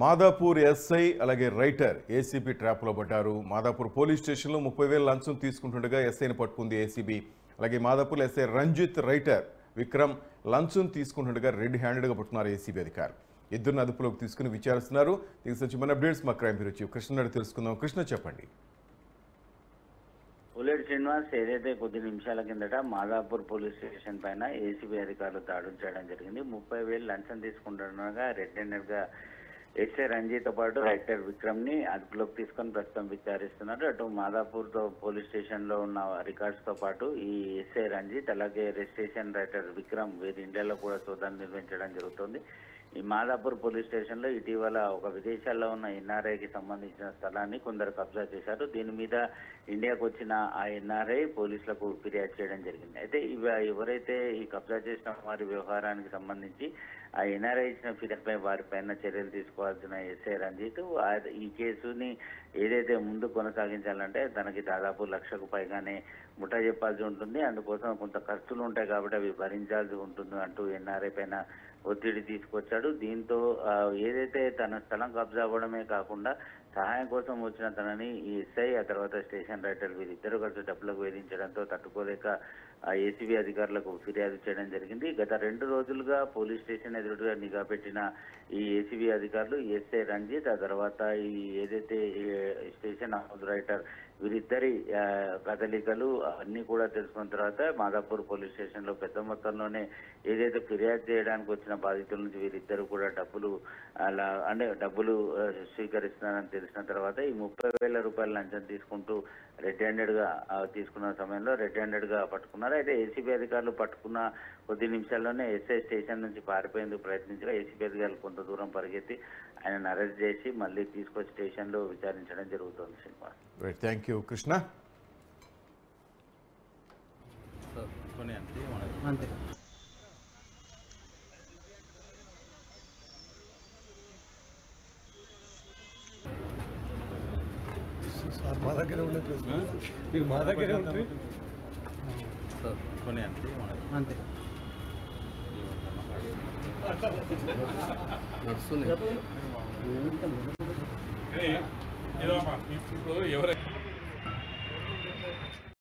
Madhapur SI అలాగే writer ACB ట్రాప్లో పడ్డారు. మాదాపూర్ పోలీస్ స్టేషన్లో 30,000 లంచం తీసుకుంటుండగా ఎస్ఐని పట్టుకుంది ఏసీబీ. అలాగే మాదాపూర్ ఎస్ఐ రంజిత్, రైటర్ విక్రమ్ లంచం తీసుకుంటుండగా రెడ్ హ్యాండెడ్గా పట్టుకున్నారు ఏసీబీ అధికారులు. ఇద్దరిని అదుపులోకి తీసుకుని విచారిస్తున్నారు. దీనికి సంబంధించిన అప్డేట్స్ మా క్రైమ్ బ్యూరో చీఫ్ కృష్ణ తెలుసుకుందాం. కృష్ణ, చెప్పండి. ఉలేటి శ్రీనివాస్, ఏదైతే కొద్ది నిమిషాల కిందట మాదాపూర్ పోలీస్ స్టేషన్ పైన ఏసీబీ అధికారులు దాడులు చేయడం జరిగింది. 30,000 లంచం తీసుకుంటుండగా రెడ్ హ్యాండెడ్ గా ఎస్ఐ రంజిత్ తో పాటు రైటర్ విక్రమ్ ని అదుపులోకి తీసుకొని ప్రస్తుతం విచారిస్తున్నారు. అటు మాదాపూర్ పోలీస్ స్టేషన్ లో ఉన్న రికార్డ్స్ తో పాటు ఈ ఎస్ఐ రంజిత్ అలాగే రిజిస్ట్రేషన్ రైటర్ విక్రమ్ వీరి ఇండియాలో కూడా సోదాలు నిర్వహించడం జరుగుతుంది. ఈ మాదాపూర్ పోలీస్ స్టేషన్ లో ఇటీవల ఒక విదేశాల్లో ఉన్న ఎన్ఆర్ఐకి సంబంధించిన స్థలాన్ని కొందరు కబ్జా చేశారు. దీని మీద ఇండియాకు వచ్చిన ఆ ఎన్ఆర్ఐ పోలీసులకు ఫిర్యాదు చేయడం జరిగింది. అయితే ఎవరైతే ఈ కబ్జా చేసిన వారి వ్యవహారానికి సంబంధించి ఆ ఎన్ఆర్ఐ ఇచ్చిన ఫిర్యాదుపై వారిపైన చర్యలు తీసుకోవాల్సిన ఎస్ఐ రంజిత్ ఈ కేసుని ఏదైతే ముందు కొనసాగించాలంటే తనకి దాదాపు 1,00,000కు పైగానే ముఠా చెప్పాల్సి ఉంటుంది. అందుకోసం కొంత ఖర్చులు ఉంటాయి కాబట్టి అవి భరించాల్సి ఉంటుంది అంటూ ఎన్ఆర్ఐ పైన ఒత్తిడి తీసుకొచ్చాడు. దీంతో ఏదైతే తన స్థలం కబ్జా అవ్వడమే కాకుండా సహాయం కోసం వచ్చిన తనని ఈ ఎస్ఐ ఆ తర్వాత స్టేషన్ రైటర్ వీరిద్దరు కలిసి డబ్బులకు వేధించడంతో తట్టుకోలేక ఏసీబీ అధికారులకు ఫిర్యాదు చేయడం జరిగింది. గత 2 రోజులుగా పోలీస్ స్టేషన్ ఎదురుగా నిఘా పెట్టిన ఈ ఏసీబీ అధికారులు ఎస్ఐ రంజిత్ ఆ తర్వాత ఈ ఏదైతే స్టేషన్ హౌస్ రైటర్ వీరిద్దరి కదలికలు అన్ని కూడా తెలుసుకున్న తర్వాత మాదాపూర్ పోలీస్ స్టేషన్ లో పెద్ద మొత్తంలోనే ఏదైతే ఫిర్యాదు చేయడానికి వచ్చిన బాధితుల నుంచి వీరిద్దరు కూడా డబ్బులు స్వీకరిస్తున్నారని తెలిసిన తర్వాత ఈ 30,000 రూపాయల లంచం తీసుకుంటూ రెడ్ హ్యాండెడ్ గా తీసుకున్న సమయంలో రెడ్ హ్యాండెడ్ గా పట్టుకున్నారు. అయితే ఏసీబీ అధికారులు పట్టుకున్న కొద్ది నిమిషాల్లోనే ఎస్ఐ స్టేషన్ నుంచి పారిపోయేందుకు ప్రయత్నించగా ఏసీబీ అధికారులు కొంత దూరం పరిగెత్తి ఆయనను అరెస్ట్ చేసి మళ్ళీ తీసుకొచ్చి స్టేషన్ లో విచారించడం జరుగుతుంది. Srinivas, thank you Krishna. మా దగ్గర ఉండదు, మీకు మా దగ్గర ఉంటుంది అంతే. ఇప్పుడు ఎవరైనా